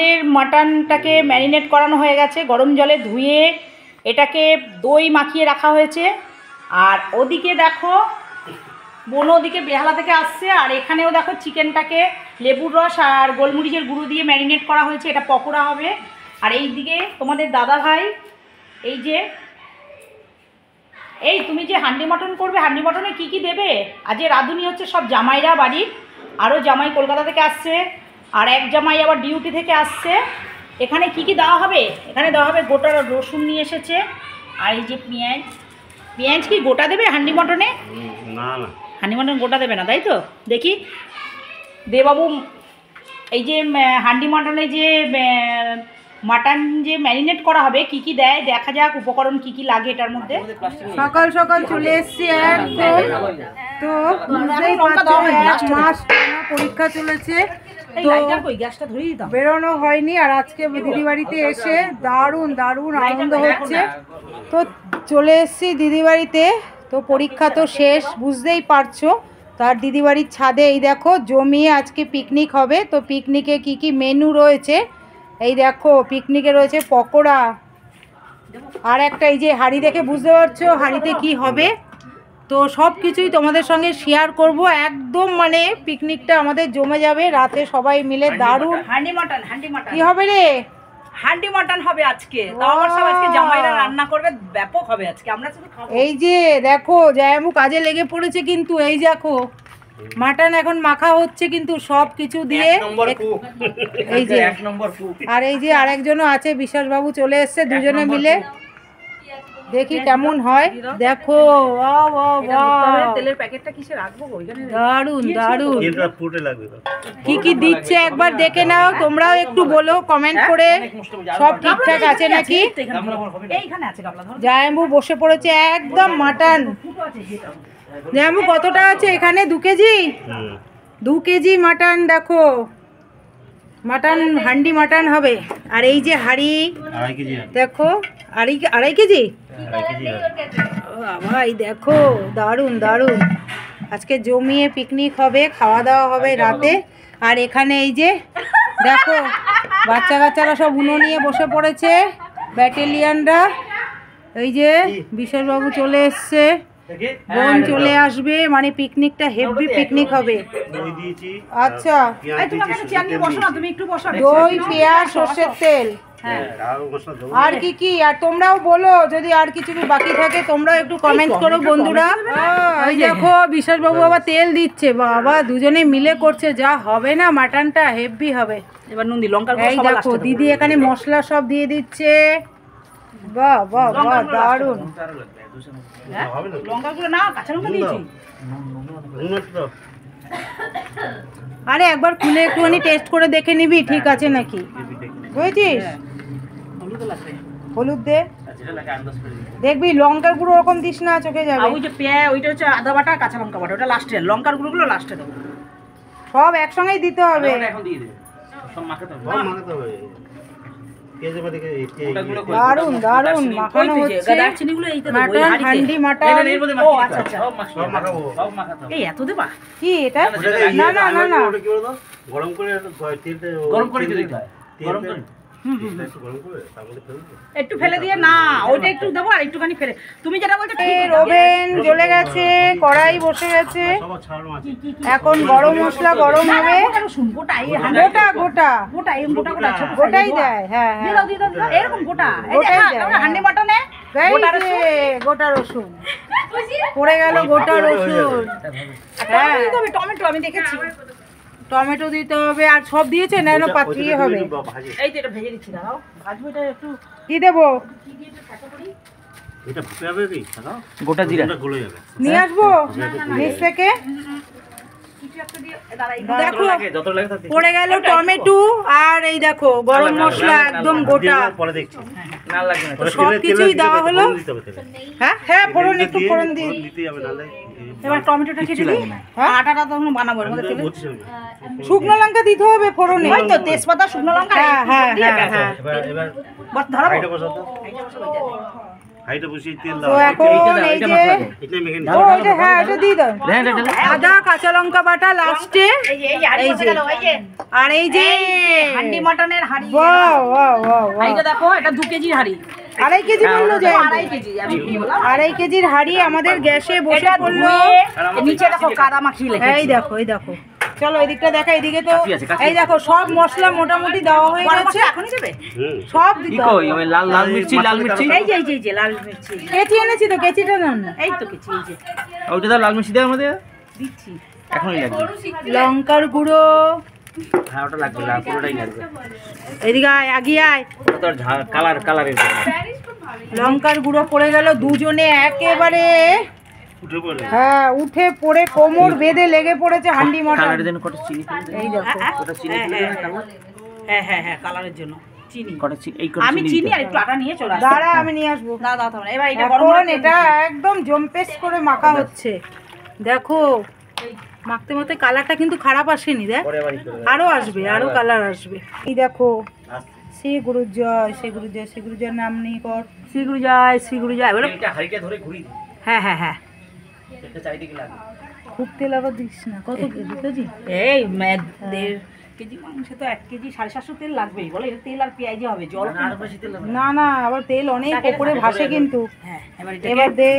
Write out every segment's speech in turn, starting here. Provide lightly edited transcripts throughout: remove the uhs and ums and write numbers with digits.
আমাদের মাটনটাকে ম্যারিনেট করানো হয়ে গেছে, গরম জলে ধুয়ে এটাকে দই মাখিয়ে রাখা হয়েছে। আর ওদিকে দেখো বোন ওদিকে বেহালা থেকে আসছে, আর এখানেও দেখো চিকেনটাকে লেবুর রস আর গোলমরিচের গুঁড়ো দিয়ে ম্যারিনেট করা হয়েছে, এটা পকোড়া হবে। আর এই দিকে তোমাদের দাদা ভাই এই যে এই তুমি যে হান্ডি মটন করবে, হান্ডি মটনে কী কী দেবে? আজ যে রাঁধুনি হচ্ছে সব জামাইরা বাড়ির, আরও জামাই কলকাতা থেকে আসছে, আর এক জামাই আবার ডিউটি থেকে আসছে। এখানে কি কি দেওয়া হবে? এখানে দেওয়া হবে গোটা রসুন নিয়ে এসেছে, আর এই যে পেঁয়াজ। পেঁয়াজ কি গোটা দেবে হান্ডি মটনে? না না, হান্ডি মটন গোটা দেবে না, তাই তো? দেখি দেবাবু এই যে হান্ডি মটনে যে মাটন যে ম্যারিনেট করা হবে কি কি দেয় দেখা যাক, উপকরণ কি কি লাগে এটার মধ্যে। সকাল সকাল চলে এসছি একদম, তো বুঝতেই পারছো এক মাস পরীক্ষা চলেছে, তো বেরোনো হয়নি। আর আজকে দিদি বাড়িতে এসে দারুণ দারুণ আনন্দ হচ্ছে, তো চলে এসছি দিদি বাড়িতে। তো পরীক্ষা তো শেষ বুঝতেই পারছো, তার দিদি বাড়ির ছাদে এই দেখো জমিয়ে আজকে পিকনিক হবে। তো পিকনিকে কি কি মেনু রয়েছে এই দেখো, পিকনিকে রয়েছে পকোড়া, আর একটা এই যে হাঁড়ি দেখে বুঝতে পারছো হাঁড়িতে কি হবে। তো সব কিছুই তোমাদের সঙ্গে শেয়ার করব একদম, মানে পিকনিকটা আমাদের জমে যাবে রাতে সবাই মিলে দারুণ। হান্ডি মটন কি হবে রে? হান্ডি মটন হবে আজকে, তাও আবার সব আজকে জামাইরা রান্না করবে, ব্যাপক হবে আজকে, আমরা শুধু খাবো। এই যে দেখো জায়ামু কাজে লেগে পড়েছে, কিন্তু এই দেখো মাটন এখন মাখা হচ্ছে কিন্তু সব কিছু দিয়ে, এই যে আর এই যে আরেকজনও আছে বিশ্বাসবাবু চলে এসছে, দুজনে মিলে দেখি কেমন হয়। দেখো তেলের প্যাকেটটা কিসে রাখবো ওইখানে, দারুণ দারুণ লাগবে। কি কি দিচ্ছে একবার দেখে নাও, তোমরাও একটু বলো কমেন্ট করে সব ঠিকঠাক আছে নাকি। এইখানে আছে গামলা, ধরো। জায়াম্বু বসে পড়েছে একদম মাটন। জায়াম্বু কতটা আছে এখানে? 2 কেজি, 2 কেজি মাটন। দেখো মাটন, হান্ডি মাটন হবে। আর এই যে হাঁড়ি দেখো, আড়াই কেজি ভাই, দেখো দারুণ দারুণ আজকে জমিয়ে পিকনিক হবে, খাওয়া দাওয়া হবে রাতে। আর এখানে এই যে দেখো বাচ্চা কাচ্চারা সব উনো নিয়ে বসে পড়েছে, ব্যাটালিয়ানরা। এই যে বিশালবাবু চলে এসছে, বোন চলে আসবে, মানে পিকনিকটা হেভি পিকনিক হবে। আচ্ছা, তুমি একটু বসো। দই, পেঁয়াজ, সর্ষের তেল, আর কি কি? আর তোমরাও বলো যদি আর কিছু বাকি থাকে, তোমরাও একটু কমেন্ট করো বন্ধুরা। এই দেখো বিশ্বাসবাবু আবার তেল দিচ্ছে, বাবা দুজনে মিলে করছে, যা হবে না মাটনটা হেভি হবে। এবার নুন দি লঙ্কা, এই দেখো দিদি এখানে মশলা সব দিয়ে দিচ্ছে, বাহ বাহ বাহ দারুণ। লঙ্কাগুলো না, কাঁচা লঙ্কা দিয়েছি। আরে একবার খুলে একটুখানি টেস্ট করে দেখে নিবি ঠিক আছে নাকি, বুঝেছিস? হলুদ দে, দেখবি লঙ্কার গুঁড়ো ওরকম দিস না, চোখে যাবে। ওই যে পেঁয়াজ, ওইটা হচ্ছে আদা বাটা, কাঁচা লঙ্কা বাটা, ওটা লাস্টে, লঙ্কার গুঁড়োগুলো লাস্টে দেবো। সব একসঙ্গেই দিতে হবে। দারুণ দারুণ মাখানো হচ্ছে মাটন, হান্ডি মাটন। এই এত দেবা কি এটা? না না না না, গরম করে দিতে হয়, গরম করে একটু ফেলে দিয়ে না, ওইটা একটু দেবো আর একটুখানি ফেলে। তুমি যেটা বলছো, ওভেন জ্বলে গেছে, কড়াই বসে গেছে, এখন গরম মশলা গরম হবে। গোটা গোটা গোটাই দেয়, হ্যাঁ হ্যাঁ এরকম গোটা হান্ডি মটনে গোটা রসুন পড়ে গেল, গোটা রসুন। হ্যাঁ টমেটো আমি দেখেছি, টমেটো দিতে হবে, আর সব দিয়েছে না পাঠিয়ে হবে। এই তো এটা ভেজে দিচ্ছি, দাঁড়াও ভাজবো। এটা একটু কি দেবো? এটা ভাপে হবে কি? গোটা জিরা গলে যাবে, নিয়ে আসবো নিচ থেকে। দেখো পড়ে গেল টমেটো, আর এই দেখো গরম মশলা একদম গোটা, পরে দেখছি সব কিছুই দেওয়া হলো। হ্যাঁ হ্যাঁ ফোড়ন, একটু ফোড়ন দিতে হবে, নালে এবার টমেটোটা কেটে দিই। হ্যাঁ আটাটা তখন বানাবো, এর মধ্যে তেলে শুকনো লঙ্কা দিতে হবে ফোড়নে, ওই তো তেজপাতা, শুকনো লঙ্কা। হ্যাঁ হ্যাঁ হ্যাঁ হ্যাঁ, এবার ধরো হাইটা বসিয়ে তেল তো দাও এখন এই যে এটা মেখে ও এটা হ্যাঁ এটা দিয়ে দাও আদা কাঁচা লঙ্কা বাটা লাস্টে এই যে আর এই যে হান্ডি মাটনের হাড়ি বাহ বাহ বাহ বাহ হাড়িটা দেখো, এটা 2 কেজির হাড়ি, 2.5 কেজি বললো যে 2.5 কেজি আমি কি বললাম, 2.5 কেজির হাড়ি আমাদের গ্যাসে বসে এটা পড়লো। ধুয়ে নিচে দেখো কাদা মাখিয়ে লেখা, এই দেখো এই দেখো, চলো এদিকটা দেখা, এদিকে তো এই দেখো সব মশলা মোটামুটি দেওয়া হয়ে গেছে, এখনই যাবে সব দিতে হবে। লাল মির্চি এই যে লাল মির্চি, কেচি এনেছি তো, কেচিটা নাও না, এই তো কিছু এই যে ওইটা দাও, লাল মির্চি দাও আমাদের দিচ্ছি, এখনই লাগবে। লঙ্কার গুঁড়ো, হ্যাঁ ওটা লাগবে, লাল পুরোটাই লাগবে। এদিকে আয় আগিয়ে আয়, ওটা তো কালারের লঙ্কার গুঁড়ো পড়ে গেল দুজনে একেবারে, উঠে পড়ে। হ্যাঁ উঠে পড়ে কোমর বেঁধে লেগে পড়েছে হান্ডি মটন। কালারের জন্য কত চিনি দিলে? এই দেখো ওটা চিনি দিলে না কালার? হ্যাঁ কালারের জন্য চিনি, কত চিনি এই আমি চিনি আর একটু আটা নিয়ে চলে আসছি, দাঁড়া আমি নিয়ে আসবো। দাও এবার এটা গরম এখন এটা একদম জম্পেস করে মাখা হচ্ছে, দেখো মাখতে মাখতে কালারটা কিন্তু খারাপ আসেনি, দেখ পরে আবার করে। আরো আসবে, আরো কালার আসবে। এই দেখো শ্রী গুরু জয়, শ্রী গুরু জয়, শ্রী গুরু জয় নাম নেই কর, শ্রী গুরু জয় বলো। এটা হাড়িটা ধরে ঘুরি দিই, হ্যাঁ এটা চারিদিকে লাগে। খুব তেল আবার দিস না, কত কেজি? এই 1.5 কেজি মাংস তো 1 কেজি 750 তেল লাগবেই, বলে এটা তেল আর পেঁয়াজি হবে, জল আর বেশি তেল লাগবে। না না আবার তেল অনেক উপরে ভাসে কিন্তু। হ্যাঁ এবার এবার দে,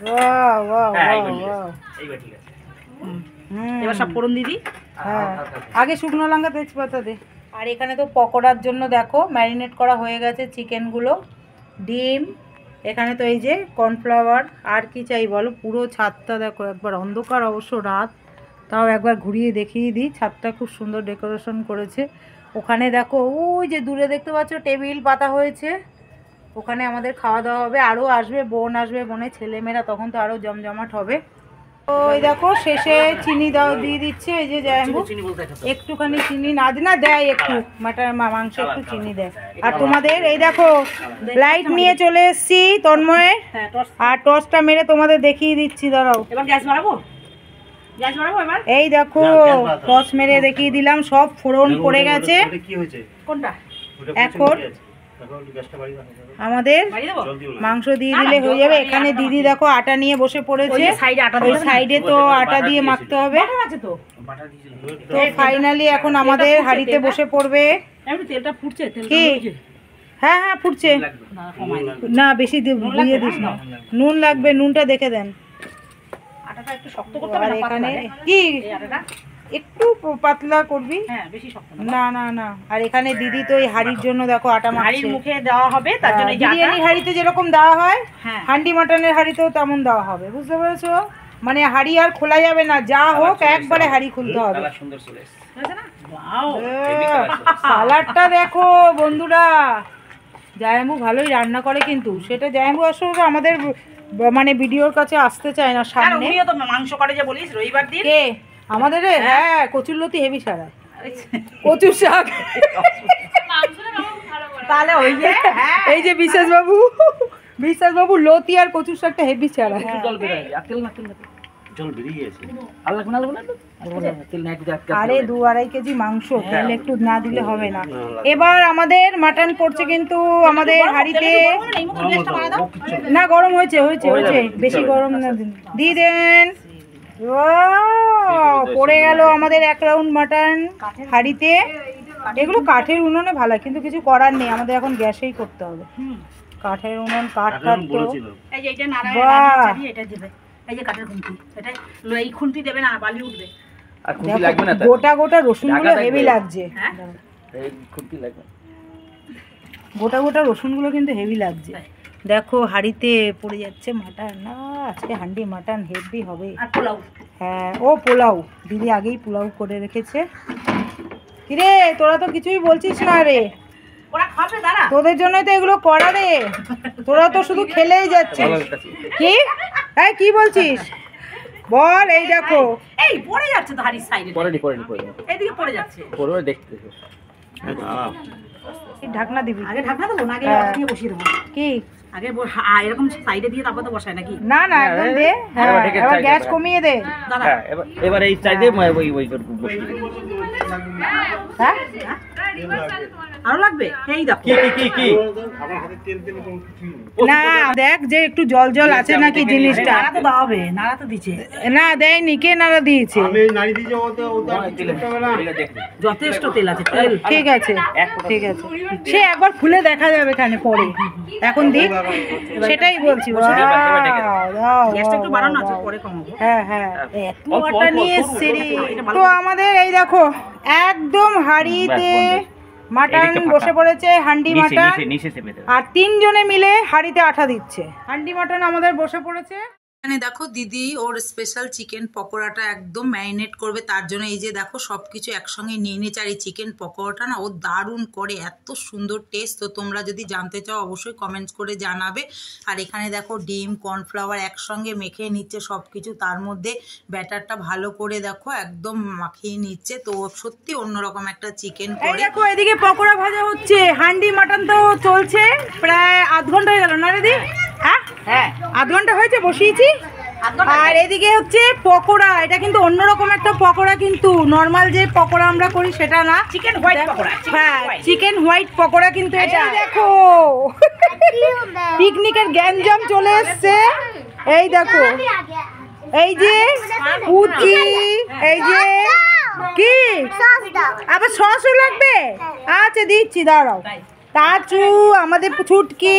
বাহ বাহ হ্যাঁ বাহ এইবার ঠিক বাহ। আছে, এইবার ঠিক আছে। হুম, এবার সব ফোড়ন দিদি, হ্যাঁ আগে শুকনো লঙ্কা তেজপাতা দে। আর এখানে তো পকোড়ার জন্য দেখো ম্যারিনেট করা হয়ে গেছে চিকেনগুলো, ডিম, এখানে তো এই যে কর্নফ্লাওয়ার, আর কি চাই বলো, পুরো ছাদটা দেখো একবার অন্ধকার, অবশ্য রাত, তাও একবার ঘুরিয়ে দেখিয়ে দিই, ছাদটা খুব সুন্দর ডেকোরেশন করেছে। ওখানে দেখো ওই যে দূরে দেখতে পাচ্ছ টেবিল পাতা হয়েছে, ওখানে আমাদের খাওয়া দাওয়া হবে, আরও আসবে বোন, আসবে বোনের ছেলেমেয়েরা, তখন তো আরও জমজমাট হবে। ওই দেখো শেষে চিনি দাও দিয়ে দিচ্ছে, এই যে জাম্বু চিনি বলতে একটা একটুখানি চিনি না না দেয়, একটু মাংস একটু চিনি দেয়। আর তোমাদের এই দেখো লাইট নিয়ে চলে এসেছি তন্ময়ের, হ্যাঁ টস, আর টর্চটা মেরে তোমাদের দেখিয়ে দিচ্ছি, দাঁড়াও। এবার গ্যাস বাড়াবো এবার, এই দেখো টর্চ মেরে দেখিয়ে দিলাম, সব ফোড়ন পড়ে গেছে। ওটা কি হয়েছে? কোনটা ওটা এখন এখন গ্যাসটা বাড়ি দাও। আমাদের বাড়িয়ে দেবো, জল দিও না। মাংস দিয়ে দিলে হয়ে যাবে। এখানে দিদি দেখো আটা নিয়ে বসে ওই পড়েছে, যে সাইডে আটা ওই দিবে না? সাইডে তো আটা দিয়ে মাখতে হবে। বাটার আছে তো, বাটা দিয়েছিল। তো ফাইনালি এখন আমাদের হাঁড়িতে বসে পড়বে। একটু তেলটা ফুটছে, তেলটা কি? ফুটছে, হ্যাঁ হ্যাঁ ফুটছে, লাগবে। না কমাই দিই, না বেশি দিয়ে দিস না, নুন লাগবে, নুনটা দেখে দেন। আটাটা একটু শক্ত করতে হবে আর না, এখানে পাতলা, কি এই আটাটা, একটু পাতলা করবি, হ্যাঁ বেশি শক্ত না, না না না। আর এখানে দিদি তো এই হাঁড়ির জন্য দেখো আটা হাড়ির মাখছে, মুখে দেওয়া হবে, তার জন্য এই যে আটা, বিরিয়ানির হাঁড়িতে যেরকম দেওয়া হয় হ্যাঁ হান্ডি মাটনের হাঁড়িতেও তেমন দেওয়া হবে, বুঝতে পেরেছো? মানে হাঁড়ি আর খোলা যাবে না, যা হোক একবারে হাঁড়ি খুলতে হবে। কালার সুন্দর চলে এসেছে। হয়েছে না? Wow! সালাডটা দেখো বন্ধুরা, জায়াম্বু ভালোই রান্না করে, কিন্তু সেটা জায়াম্বু আসলে আমাদের মানে ভিডিওর কাছে আসতে চায় না আর সামনে। উনিও তো মাংস করে যে বলিস রবিবার দিন, কে আমাদের হ্যাঁ কচুরলতি হেভি সারায়, কচুর শাক। তাহলে ওই যে হ্যাঁ, এই যে বিশ্বাস বাবু লতি আর কচুর শাকটা হেভি ছাড়ায়। একটু জল বেরোয়, আর তেল না, তেল না। জল বেরিয়ে গেছে। আর লাগবে না, লাগবে না, লাগবে না, তেল না, একটু দেখ। আরে 2-2.5 কেজি মাংস, তেল একটু না দিলে হবে না। এবার আমাদের মাটন পড়ছে কিন্তু আমাদের হাঁড়িতে, এই মুখে গ্যাসটা বাড়ায় দাও, না গরম হয়েছে, বেশি গরম না, দিয়ে দেন। Wow, পড়ে গেল আমাদের 1 রাউন্ড মাটন হাঁড়িতে। এগুলো কাঠের উনুনে ভালো, কিন্তু কিছু করার নেই, আমাদের এখন গ্যাসেই করতে হবে। কাঠের উনুন, কাঠ এখন তো বলেছিল। এই যে এটা নাড়ায় বাহ। নাড়িয়ে চাড়িয়ে এটা দিবে, এই যে কাঠের খুন্তি, এটা এই খুন্তি দেবে না, বালি উঠবে, আর খুঁটি দেখো, লাগবে না তো। গোটা গোটা রসুনগুলো ঢাকা হেভি থাকবে। লাগছে, হ্যাঁ এই খুঁটি লাগবে। গোটা গোটা রসুনগুলো কিন্তু হেভি লাগছে। দেখো হাঁড়িতে পড়ে যাচ্ছে মাটন, না আজকে হান্ডি মাটন হেভি হবে। আর পোলাও, হ্যাঁ ও পোলাও, দিদি আগেই পোলাও করে রেখেছে। কিরে তোরা তো কিছুই বলছিস না রে, ওরা খাবে দাঁড়া, তোদের জন্যই তো এগুলো করা রে, তোরা তো শুধু খেলেই যাচ্ছিস। কি হ্যাঁ কি বলছিস বল? এই দেখো এই পড়ে যাচ্ছে তো হাড়ির সাইডে, পরে এইদিকে পড়ে যাচ্ছে, পরে দেখতে। এই ঢাকনা দিবি আগে ঢাকনা দেবো না, আগে হ্যাঁ। দিয়ে বসিয়ে দেবো, কি আগে এরকম সাইডে দিয়ে তারপর তো বসায় নাকি? না না একদম দে, হ্যাঁ এবার গ্যাস কমিয়ে দে। দাদা হ্যাঁ এবার এই সাইডে ওই বসিয়ে হ্যাঁ আরো লাগবে? এই দেখো কি না দেখ যে একটু জল জল আছে নাকি জিনিসটা। নাড়া তো দেওয়া হবে, নাড়া তো দিচ্ছে। না দেয়নি, কে নাড়া দিয়েছে? যথেষ্ট তেল আছে, তেল। ঠিক আছে ঠিক আছে, সে একবার খুলে দেখা যাবে এখানে পরে, এখন দি সেটাই বলছি। গ্যাসটা একটু বাড়ানো আছে, পরে কমাবো। হ্যাঁ হ্যাঁ এত আটা নিয়ে এসছে রে। তো আমাদের এই দেখো একদম হাঁড়িতে মাটন বসে পড়েছে, হান্ডি মাটন, আর 3 জনে মিলে হাঁড়িতে আঠা দিচ্ছে। হান্ডি মাটন আমাদের বসে পড়েছে। এখানে দেখো দিদি ওর স্পেশাল চিকেন পকোড়াটা একদম ম্যারিনেট করবে, তার জন্য এই যে দেখো সব কিছু একসঙ্গে নিয়ে নিয়েছে। আর এই চিকেন পকোড়াটা না ও দারুণ করে, এত সুন্দর টেস্ট। তো তোমরা যদি জানতে চাও অবশ্যই কমেন্টস করে জানাবে। আর এখানে দেখো ডিম কর্নফ্লাওয়ার একসঙ্গে মেখে নিচ্ছে সব কিছু, তার মধ্যে ব্যাটারটা ভালো করে দেখো একদম মাখিয়ে নিচ্ছে। তো সত্যি অন্যরকম একটা চিকেন করে। দেখো এদিকে পকোড়া ভাজা হচ্ছে, হান্ডি মাটন তো চলছে প্রায় আধ ঘন্টা হয়ে গেল না দিদি? হ্যাঁ হ্যাঁ আধ ঘন্টা হয়েছে বসিয়েছি। আর এদিকে হচ্ছে পকোড়া, এটা কিন্তু অন্যরকম একটা পকোড়া, কিন্তু নর্মাল যে পকোড়া আমরা করি সেটা না, চিকেন হোয়াইট পকোড়া। হ্যাঁ চিকেন হোয়াইট পকোড়া কিন্তু এটা। দেখো পিকনিকের গ্যাঞ্জাম চলে এসছে, এই দেখো এই যে উচি, এই যে কি আবার সসও লাগবে? আচ্ছা দিচ্ছি দাঁড়াও। তাচু আমাদের ছুটকি,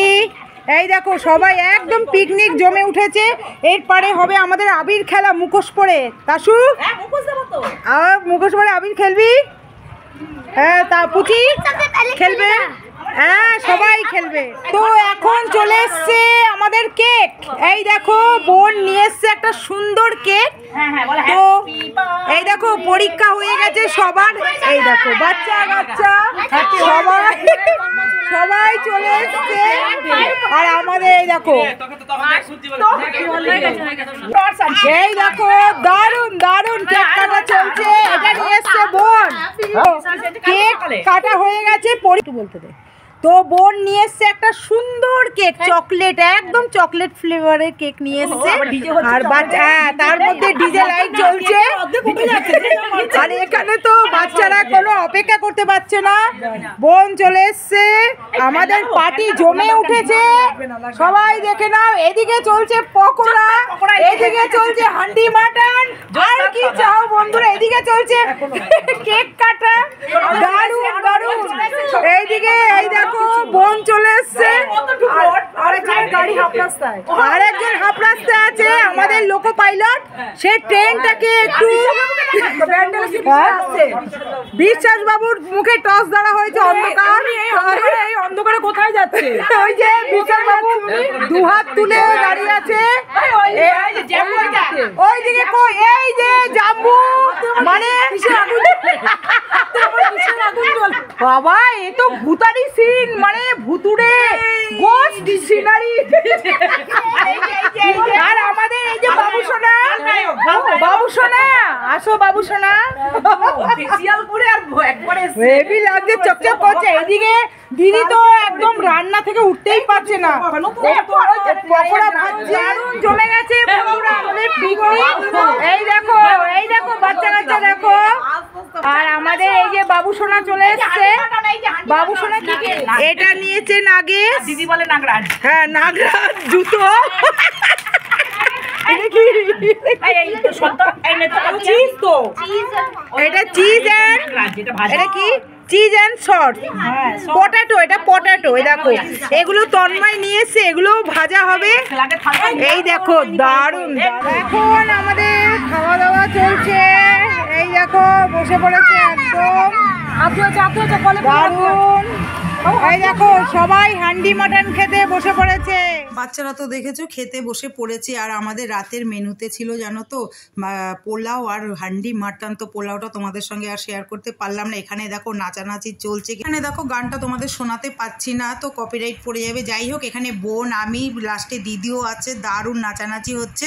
এই দেখো সবাই একদম পিকনিক জমে উঠেছে। এরপরে হবে আমাদের আবির খেলা, মুখোশ পরে। তাসু মুখোশ পরে আবির খেলবি? হ্যাঁ তা পুচি খেলবে? হ্যাঁ সবাই খেলবে। তো এখন চলে এসছে আমাদের কেক, এই দেখো বোন নিয়ে এসছে একটা সুন্দর কেক। তো এই দেখো পরীক্ষা হয়ে গেছে সবার, এই দেখো বাচ্চা কাচ্চা সবাই চলে এসছে। আর আমাদের এই দেখো এই দেখো দারুন দারুন কেক কাটা চলছে, এটা নিয়ে এসছে বোন। কেক কাটা হয়ে গেছে, বলতে দে। তো বোন নিয়ে এসছে একটা সুন্দর কেক, চকলেট, একদম চকলেট ফ্লেভারের কেক নিয়ে এসছে। আর হ্যাঁ তার মধ্যে ডিজে লাইট চলছে। আর এখানে তো বাচ্চারা কোনো অপেক্ষা করতে পারছে না, বোন চলে এসছে, আমাদের পার্টি জমে উঠেছে। সবাই দেখে নাও, এদিকে চলছে পকোড়া, এদিকে চলছে হান্ডি মাটন, আর কি চাও বন্ধুরা, এদিকে চলছে কেক কাটা, দারুণ দারুণ। এইদিকে এই দেখো বোন চলে এসছে, আরেকজন হাফ রাস্তায় আছে আমাদের লোকো পাইলট, সে ট্রেনটাকে একটু বিশ্বাস বাবুর মুখে টস ধরা হয়েছে, অন্ধকার, এই অন্ধকারে কোথায় যাচ্ছে? ওই যে বিশ্বাস বাবু দুহাত তুলে দাঁড়িয়ে আছে, ওইদিকে এই যে জাম্বু, মানে বাবা এ তো ভূতারি সিন, মানে ভুতুড়ে গোস্ট সিনারি। আর আমাদের এই যে বাবু সোনা, বাবু সোনা আসো, বাবু সোনা ফেসিয়াল করে আর একবারে হেভি লাগছে, চকচক করছে। এদিকে দিদি তো একদম রান্না থেকে উঠতেই পারছে না, পকোড়া ভাজছে, জমে গেছে বন্ধুরা আমাদের পিকনিক। এই দেখো বাচ্চা কাচ্চা দেখো। আর আমাদের এই যে বাবু সোনা চলে এসছে, বাবু সোনা কি এটা নিয়েছে নাগেশ, দিদি বলে নাগরাজ। হ্যাঁ নাগরাজ জুতো। এটা চিজ এন্ড, এটা কি চিজ এন্ড সস, পটেটো, এটা পটেটো। এই দেখো এগুলো তন্ময় নিয়ে এসছে, এগুলো ভাজা হবে। এই দেখো দারুণ। এখন আমাদের খাওয়া দাওয়া চলছে, এই দেখো বসে পড়েছে একদম দারুণ। এই দেখো সবাই হান্ডি মাটন খেতে বসে পড়েছে। বাচ্চারা তো দেখেছো খেতে বসে পড়েছে। আর আমাদের রাতের মেনুতে ছিল জানো তো পোলাও আর হান্ডি মাটন। তো পোলাওটা তোমাদের সঙ্গে আর শেয়ার করতে পারলাম না। এখানে দেখো নাচানাচি চলছে, এখানে দেখো গানটা তোমাদের শোনাতে পাচ্ছি না, তো কপিরাইট পড়ে যাবে। যাই হোক এখানে বোন, আমি, লাস্টে দিদিও আছে, দারুণ নাচানাচি হচ্ছে।